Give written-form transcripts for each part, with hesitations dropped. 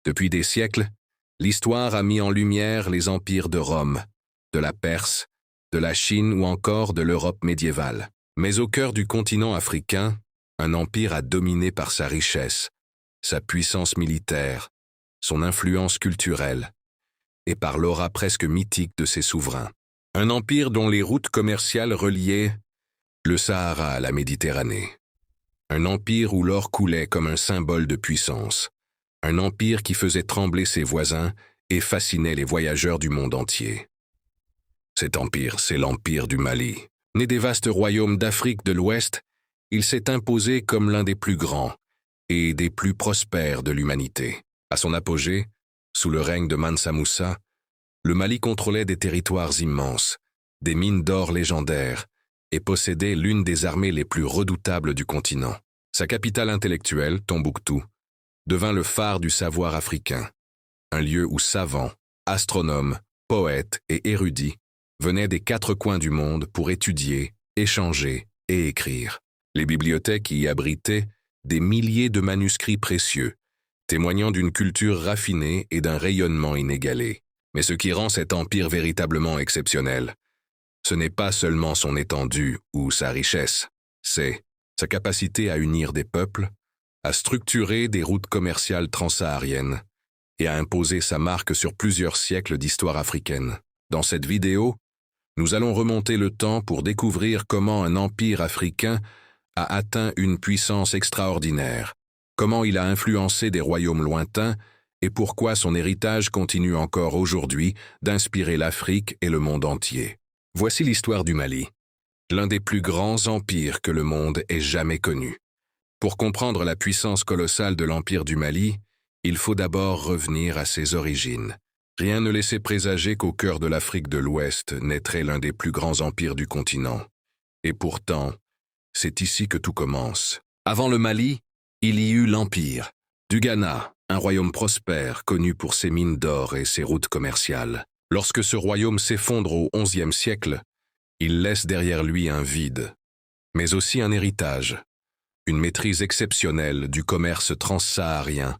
Depuis des siècles, l'histoire a mis en lumière les empires de Rome, de la Perse, de la Chine ou encore de l'Europe médiévale. Mais au cœur du continent africain, un empire a dominé par sa richesse, sa puissance militaire, son influence culturelle, et par l'aura presque mythique de ses souverains. Un empire dont les routes commerciales reliaient le Sahara à la Méditerranée. Un empire où l'or coulait comme un symbole de puissance. Un empire qui faisait trembler ses voisins et fascinait les voyageurs du monde entier. Cet empire, c'est l'empire du Mali. Né des vastes royaumes d'Afrique de l'Ouest, il s'est imposé comme l'un des plus grands et des plus prospères de l'humanité. À son apogée, sous le règne de Mansa Moussa, le Mali contrôlait des territoires immenses, des mines d'or légendaires, et possédait l'une des armées les plus redoutables du continent. Sa capitale intellectuelle, Tombouctou, devint le phare du savoir africain, un lieu où savants, astronomes, poètes et érudits venaient des quatre coins du monde pour étudier, échanger et écrire. Les bibliothèques y abritaient des milliers de manuscrits précieux, témoignant d'une culture raffinée et d'un rayonnement inégalé. Mais ce qui rend cet empire véritablement exceptionnel, ce n'est pas seulement son étendue ou sa richesse, c'est sa capacité à unir des peuples, à structurer des routes commerciales transsahariennes et à imposer sa marque sur plusieurs siècles d'histoire africaine. Dans cette vidéo, nous allons remonter le temps pour découvrir comment un empire africain a atteint une puissance extraordinaire, comment il a influencé des royaumes lointains et pourquoi son héritage continue encore aujourd'hui d'inspirer l'Afrique et le monde entier. Voici l'histoire du Mali, l'un des plus grands empires que le monde ait jamais connu. Pour comprendre la puissance colossale de l'empire du Mali, il faut d'abord revenir à ses origines. Rien ne laissait présager qu'au cœur de l'Afrique de l'Ouest naîtrait l'un des plus grands empires du continent. Et pourtant, c'est ici que tout commence. Avant le Mali, il y eut l'Empire du Ghana, un royaume prospère connu pour ses mines d'or et ses routes commerciales. Lorsque ce royaume s'effondre au XIe siècle, il laisse derrière lui un vide, mais aussi un héritage, une maîtrise exceptionnelle du commerce transsaharien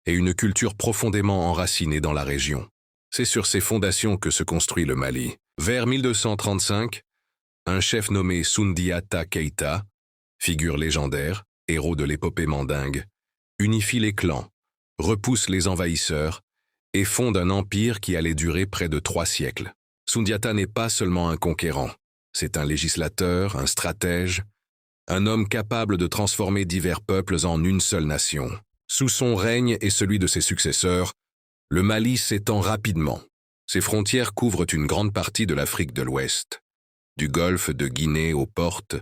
et une culture profondément enracinée dans la région. C'est sur ces fondations que se construit le Mali. Vers 1235, un chef nommé Soundiata Keïta, figure légendaire, héros de l'épopée mandingue, unifie les clans, repousse les envahisseurs et fonde un empire qui allait durer près de 3 siècles. Soundiata n'est pas seulement un conquérant, c'est un législateur, un stratège, un homme capable de transformer divers peuples en une seule nation. Sous son règne et celui de ses successeurs, le Mali s'étend rapidement. Ses frontières couvrent une grande partie de l'Afrique de l'Ouest, du golfe de Guinée aux portes,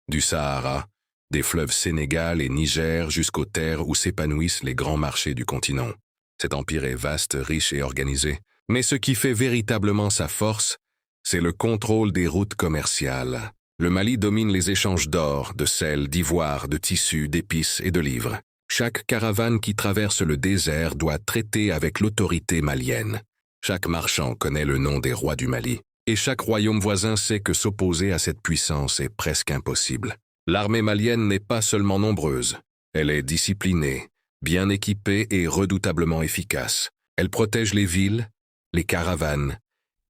du Sahara, des fleuves Sénégal et Niger jusqu'aux terres où s'épanouissent les grands marchés du continent. Cet empire est vaste, riche et organisé, mais ce qui fait véritablement sa force, c'est le contrôle des routes commerciales. Le Mali domine les échanges d'or, de sel, d'ivoire, de tissus, d'épices et de livres. Chaque caravane qui traverse le désert doit traiter avec l'autorité malienne. Chaque marchand connaît le nom des rois du Mali, et chaque royaume voisin sait que s'opposer à cette puissance est presque impossible. L'armée malienne n'est pas seulement nombreuse, elle est disciplinée, bien équipée et redoutablement efficace. Elle protège les villes, les caravanes,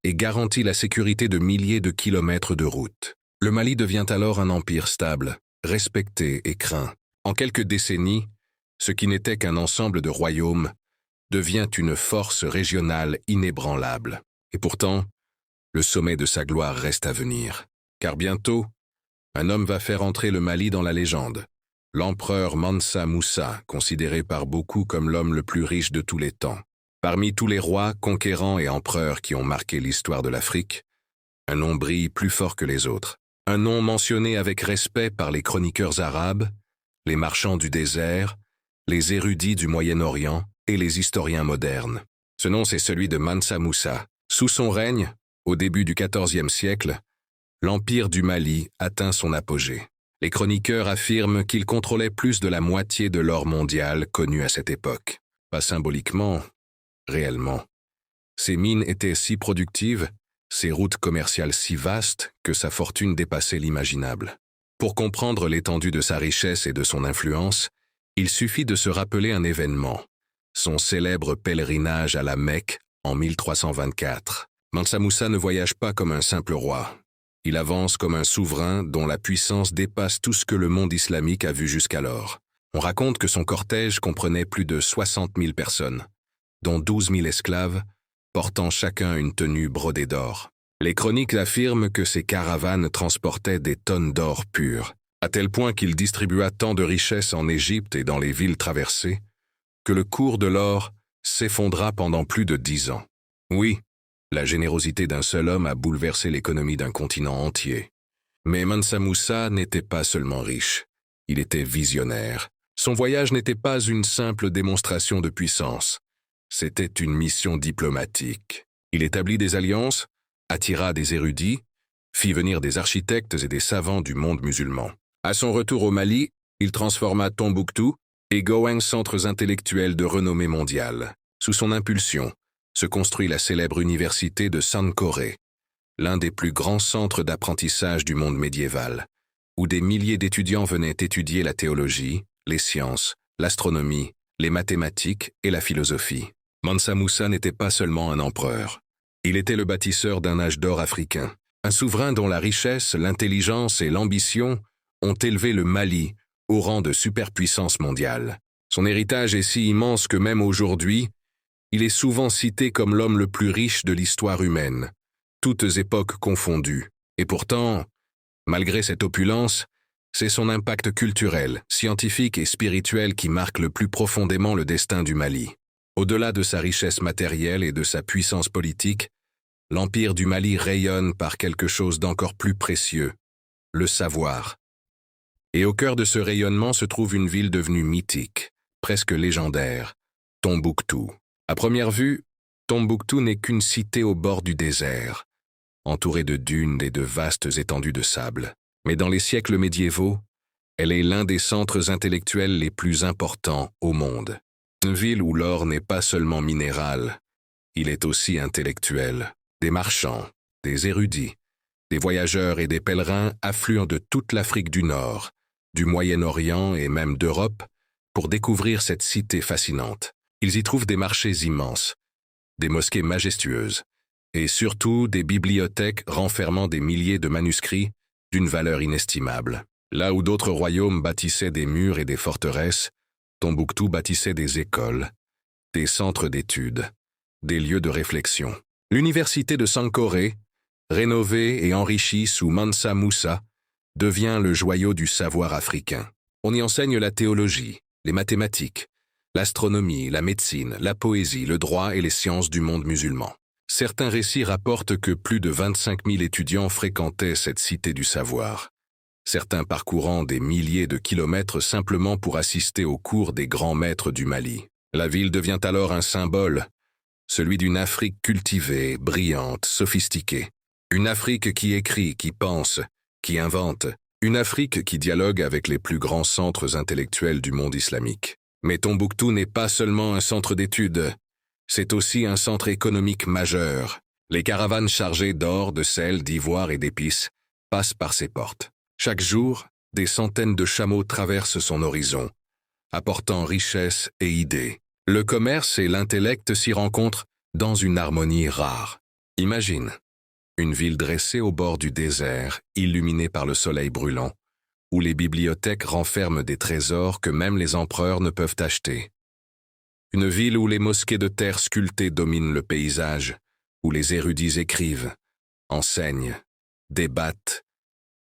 et garantit la sécurité de milliers de kilomètres de route. Le Mali devient alors un empire stable, respecté et craint. En quelques décennies, ce qui n'était qu'un ensemble de royaumes devient une force régionale inébranlable. Et pourtant, le sommet de sa gloire reste à venir. Car bientôt, un homme va faire entrer le Mali dans la légende. L'empereur Mansa Moussa, considéré par beaucoup comme l'homme le plus riche de tous les temps. Parmi tous les rois, conquérants et empereurs qui ont marqué l'histoire de l'Afrique, un nom brille plus fort que les autres. Un nom mentionné avec respect par les chroniqueurs arabes, les marchands du désert, les érudits du Moyen-Orient et les historiens modernes. Ce nom, c'est celui de Mansa Moussa. Sous son règne, au début du XIVe siècle, l'empire du Mali atteint son apogée. Les chroniqueurs affirment qu'il contrôlait plus de la moitié de l'or mondial connu à cette époque. Pas symboliquement, réellement. Ses mines étaient si productives, ses routes commerciales si vastes, que sa fortune dépassait l'imaginable. Pour comprendre l'étendue de sa richesse et de son influence, il suffit de se rappeler un événement, son célèbre pèlerinage à la Mecque en 1324. Mansa Moussa ne voyage pas comme un simple roi. Il avance comme un souverain dont la puissance dépasse tout ce que le monde islamique a vu jusqu'alors. On raconte que son cortège comprenait plus de 60 000 personnes, dont 12 000 esclaves, portant chacun une tenue brodée d'or. Les chroniques affirment que ces caravanes transportaient des tonnes d'or pur, à tel point qu'il distribua tant de richesses en Égypte et dans les villes traversées, que le cours de l'or s'effondra pendant plus de 10 ans. Oui, la générosité d'un seul homme a bouleversé l'économie d'un continent entier. Mais Mansa Moussa n'était pas seulement riche, il était visionnaire. Son voyage n'était pas une simple démonstration de puissance, c'était une mission diplomatique. Il établit des alliances, attira des érudits, fit venir des architectes et des savants du monde musulman. À son retour au Mali, il transforma Tombouctou et Gouin centres intellectuels de renommée mondiale. Sous son impulsion, se construit la célèbre université de Sankoré, l'un des plus grands centres d'apprentissage du monde médiéval, où des milliers d'étudiants venaient étudier la théologie, les sciences, l'astronomie, les mathématiques et la philosophie. Mansa Moussa n'était pas seulement un empereur. Il était le bâtisseur d'un âge d'or africain, un souverain dont la richesse, l'intelligence et l'ambition ont élevé le Mali au rang de superpuissance mondiale. Son héritage est si immense que même aujourd'hui, il est souvent cité comme l'homme le plus riche de l'histoire humaine, toutes époques confondues. Et pourtant, malgré cette opulence, c'est son impact culturel, scientifique et spirituel qui marque le plus profondément le destin du Mali. Au-delà de sa richesse matérielle et de sa puissance politique, l'empire du Mali rayonne par quelque chose d'encore plus précieux, le savoir. Et au cœur de ce rayonnement se trouve une ville devenue mythique, presque légendaire, Tombouctou. À première vue, Tombouctou n'est qu'une cité au bord du désert, entourée de dunes et de vastes étendues de sable. Mais dans les siècles médiévaux, elle est l'un des centres intellectuels les plus importants au monde. Une ville où l'or n'est pas seulement minéral, il est aussi intellectuel. Des marchands, des érudits, des voyageurs et des pèlerins affluent de toute l'Afrique du Nord, du Moyen-Orient et même d'Europe pour découvrir cette cité fascinante. Ils y trouvent des marchés immenses, des mosquées majestueuses et surtout des bibliothèques renfermant des milliers de manuscrits d'une valeur inestimable. Là où d'autres royaumes bâtissaient des murs et des forteresses, Tombouctou bâtissait des écoles, des centres d'études, des lieux de réflexion. L'université de Sankoré, rénovée et enrichie sous Mansa Moussa, devient le joyau du savoir africain. On y enseigne la théologie, les mathématiques, l'astronomie, la médecine, la poésie, le droit et les sciences du monde musulman. Certains récits rapportent que plus de 25 000 étudiants fréquentaient cette cité du savoir, certains parcourant des milliers de kilomètres simplement pour assister aux cours des grands maîtres du Mali. La ville devient alors un symbole, celui d'une Afrique cultivée, brillante, sophistiquée. Une Afrique qui écrit, qui pense, qui invente. Une Afrique qui dialogue avec les plus grands centres intellectuels du monde islamique. Mais Tombouctou n'est pas seulement un centre d'études, c'est aussi un centre économique majeur. Les caravanes chargées d'or, de sel, d'ivoire et d'épices passent par ses portes. Chaque jour, des centaines de chameaux traversent son horizon, apportant richesse et idées. Le commerce et l'intellect s'y rencontrent dans une harmonie rare. Imagine, une ville dressée au bord du désert, illuminée par le soleil brûlant, où les bibliothèques renferment des trésors que même les empereurs ne peuvent acheter. Une ville où les mosquées de terre sculptées dominent le paysage, où les érudits écrivent, enseignent, débattent,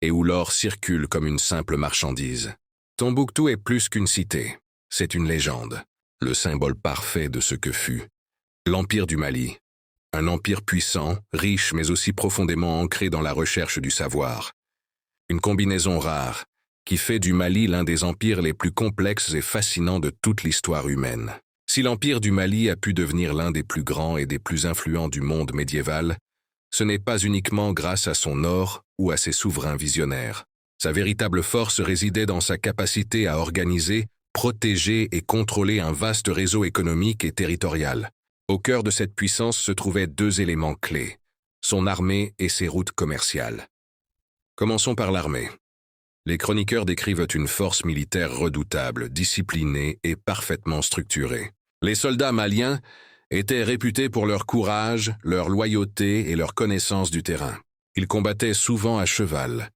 et où l'or circule comme une simple marchandise. Tombouctou est plus qu'une cité, c'est une légende, le symbole parfait de ce que fut l'Empire du Mali. Un empire puissant, riche mais aussi profondément ancré dans la recherche du savoir. Une combinaison rare, qui fait du Mali l'un des empires les plus complexes et fascinants de toute l'histoire humaine. Si l'empire du Mali a pu devenir l'un des plus grands et des plus influents du monde médiéval, ce n'est pas uniquement grâce à son or ou à ses souverains visionnaires. Sa véritable force résidait dans sa capacité à organiser, protéger et contrôler un vaste réseau économique et territorial. Au cœur de cette puissance se trouvaient deux éléments clés, son armée et ses routes commerciales. Commençons par l'armée. Les chroniqueurs décrivent une force militaire redoutable, disciplinée et parfaitement structurée. Les soldats maliens étaient réputés pour leur courage, leur loyauté et leur connaissance du terrain. Ils combattaient souvent à cheval,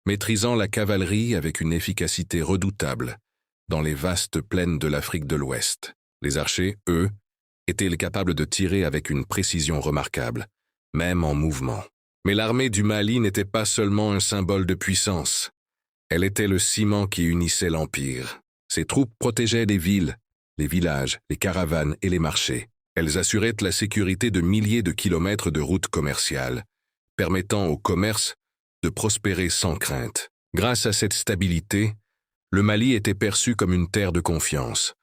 maîtrisant la cavalerie avec une efficacité redoutable dans les vastes plaines de l'Afrique de l'Ouest. Les archers, eux, étaient capables de tirer avec une précision remarquable, même en mouvement. Mais l'armée du Mali n'était pas seulement un symbole de puissance. Elle était le ciment qui unissait l'Empire. Ses troupes protégeaient les villes, les villages, les caravanes et les marchés. Elles assuraient la sécurité de milliers de kilomètres de routes commerciales, permettant au commerce de prospérer sans crainte. Grâce à cette stabilité, le Mali était perçu comme une terre de confiance,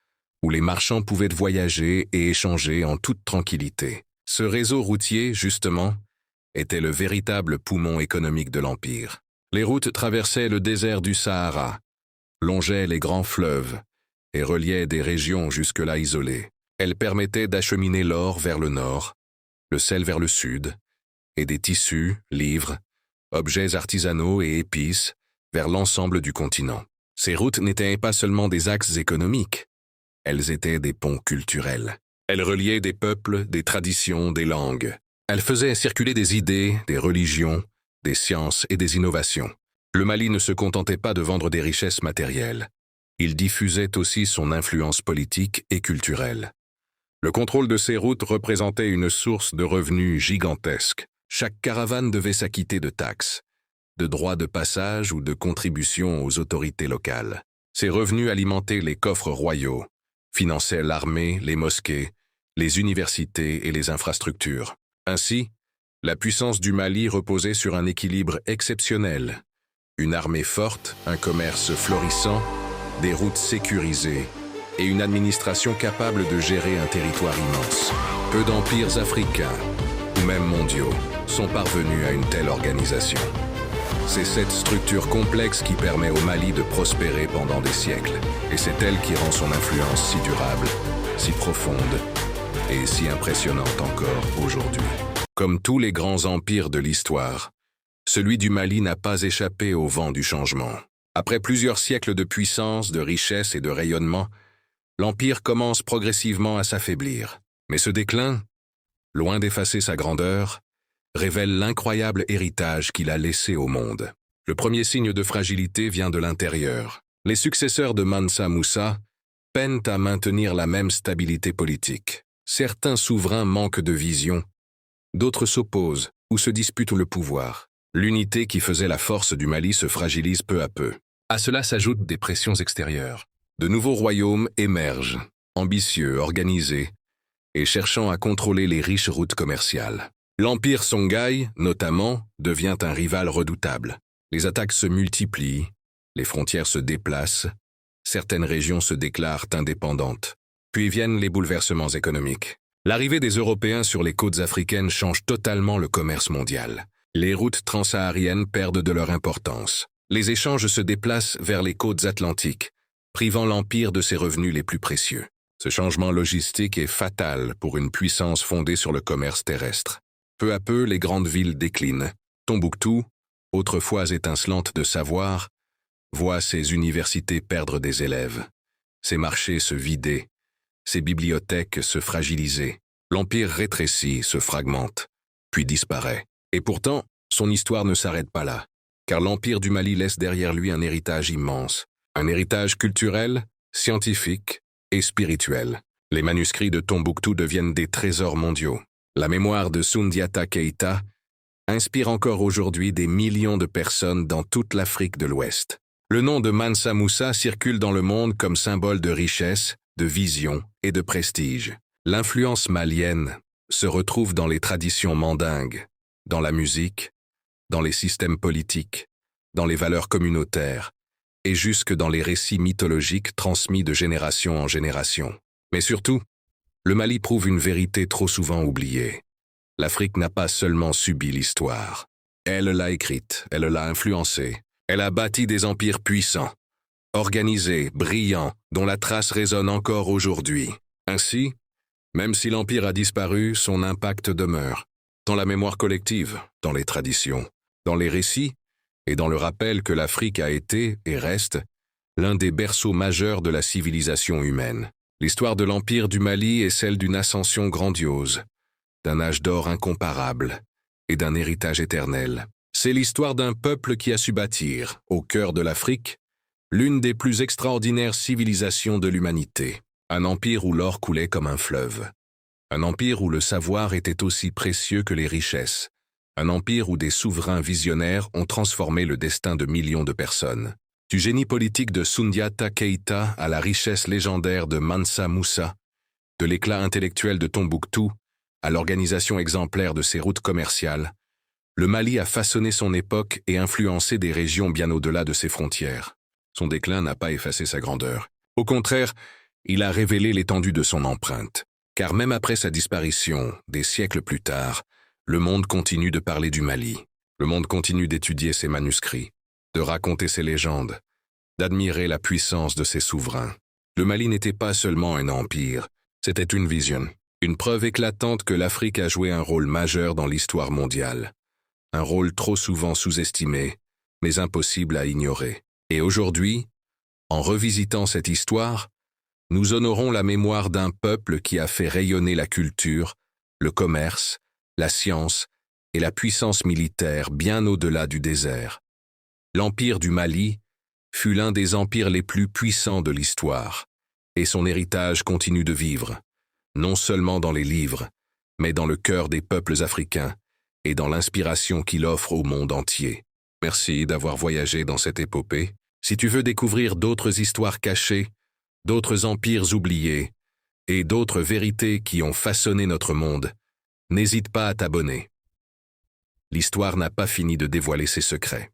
où les marchands pouvaient voyager et échanger en toute tranquillité. Ce réseau routier, justement, était le véritable poumon économique de l'Empire. Les routes traversaient le désert du Sahara, longeaient les grands fleuves et reliaient des régions jusque-là isolées. Elles permettaient d'acheminer l'or vers le nord, le sel vers le sud, et des tissus, livres, objets artisanaux et épices vers l'ensemble du continent. Ces routes n'étaient pas seulement des axes économiques, elles étaient des ponts culturels. Elles reliaient des peuples, des traditions, des langues. Elles faisaient circuler des idées, des religions, des sciences et des innovations. Le Mali ne se contentait pas de vendre des richesses matérielles. Il diffusait aussi son influence politique et culturelle. Le contrôle de ces routes représentait une source de revenus gigantesque. Chaque caravane devait s'acquitter de taxes, de droits de passage ou de contributions aux autorités locales. Ces revenus alimentaient les coffres royaux, finançaient l'armée, les mosquées, les universités et les infrastructures. Ainsi, la puissance du Mali reposait sur un équilibre exceptionnel. Une armée forte, un commerce florissant, des routes sécurisées et une administration capable de gérer un territoire immense. Peu d'empires africains, ou même mondiaux, sont parvenus à une telle organisation. C'est cette structure complexe qui permet au Mali de prospérer pendant des siècles, et c'est elle qui rend son influence si durable, si profonde et si impressionnante encore aujourd'hui. Comme tous les grands empires de l'histoire, celui du Mali n'a pas échappé au vent du changement. Après plusieurs siècles de puissance, de richesse et de rayonnement, l'empire commence progressivement à s'affaiblir. Mais ce déclin, loin d'effacer sa grandeur, révèle l'incroyable héritage qu'il a laissé au monde. Le premier signe de fragilité vient de l'intérieur. Les successeurs de Mansa Moussa peinent à maintenir la même stabilité politique. Certains souverains manquent de vision, d'autres s'opposent ou se disputent le pouvoir. L'unité qui faisait la force du Mali se fragilise peu à peu. À cela s'ajoutent des pressions extérieures. De nouveaux royaumes émergent, ambitieux, organisés, et cherchant à contrôler les riches routes commerciales. L'empire Songhai, notamment, devient un rival redoutable. Les attaques se multiplient, les frontières se déplacent, certaines régions se déclarent indépendantes. Puis viennent les bouleversements économiques. L'arrivée des Européens sur les côtes africaines change totalement le commerce mondial. Les routes transsahariennes perdent de leur importance. Les échanges se déplacent vers les côtes atlantiques, privant l'Empire de ses revenus les plus précieux. Ce changement logistique est fatal pour une puissance fondée sur le commerce terrestre. Peu à peu, les grandes villes déclinent. Tombouctou, autrefois étincelante de savoir, voit ses universités perdre des élèves, ses marchés se vider, ses bibliothèques se fragiliser. L'Empire rétrécit, se fragmente, puis disparaît. Et pourtant, son histoire ne s'arrête pas là, car l'Empire du Mali laisse derrière lui un héritage immense, un héritage culturel, scientifique et spirituel. Les manuscrits de Tombouctou deviennent des trésors mondiaux. La mémoire de Soundiata Keïta inspire encore aujourd'hui des millions de personnes dans toute l'Afrique de l'Ouest. Le nom de Mansa Moussa circule dans le monde comme symbole de richesse, de vision et de prestige. L'influence malienne se retrouve dans les traditions mandingues, dans la musique, dans les systèmes politiques, dans les valeurs communautaires, et jusque dans les récits mythologiques transmis de génération en génération. Mais surtout, le Mali prouve une vérité trop souvent oubliée. L'Afrique n'a pas seulement subi l'histoire. Elle l'a écrite, elle l'a influencée. Elle a bâti des empires puissants, organisés, brillants, dont la trace résonne encore aujourd'hui. Ainsi, même si l'empire a disparu, son impact demeure, dans la mémoire collective, dans les traditions, dans les récits, et dans le rappel que l'Afrique a été, et reste, l'un des berceaux majeurs de la civilisation humaine. L'histoire de l'Empire du Mali est celle d'une ascension grandiose, d'un âge d'or incomparable et d'un héritage éternel. C'est l'histoire d'un peuple qui a su bâtir, au cœur de l'Afrique, l'une des plus extraordinaires civilisations de l'humanité. Un empire où l'or coulait comme un fleuve. Un empire où le savoir était aussi précieux que les richesses. Un empire où des souverains visionnaires ont transformé le destin de millions de personnes. Du génie politique de Soundiata Keïta à la richesse légendaire de Mansa Moussa, de l'éclat intellectuel de Tombouctou à l'organisation exemplaire de ses routes commerciales, le Mali a façonné son époque et influencé des régions bien au-delà de ses frontières. Son déclin n'a pas effacé sa grandeur. Au contraire, il a révélé l'étendue de son empreinte. Car même après sa disparition, des siècles plus tard, le monde continue de parler du Mali. Le monde continue d'étudier ses manuscrits, de raconter ses légendes, d'admirer la puissance de ses souverains. Le Mali n'était pas seulement un empire, c'était une vision, une preuve éclatante que l'Afrique a joué un rôle majeur dans l'histoire mondiale. Un rôle trop souvent sous-estimé, mais impossible à ignorer. Et aujourd'hui, en revisitant cette histoire, nous honorons la mémoire d'un peuple qui a fait rayonner la culture, le commerce, la science et la puissance militaire bien au-delà du désert. L'Empire du Mali fut l'un des empires les plus puissants de l'histoire, et son héritage continue de vivre, non seulement dans les livres, mais dans le cœur des peuples africains et dans l'inspiration qu'il offre au monde entier. Merci d'avoir voyagé dans cette épopée. Si tu veux découvrir d'autres histoires cachées, d'autres empires oubliés et d'autres vérités qui ont façonné notre monde, n'hésite pas à t'abonner. L'histoire n'a pas fini de dévoiler ses secrets.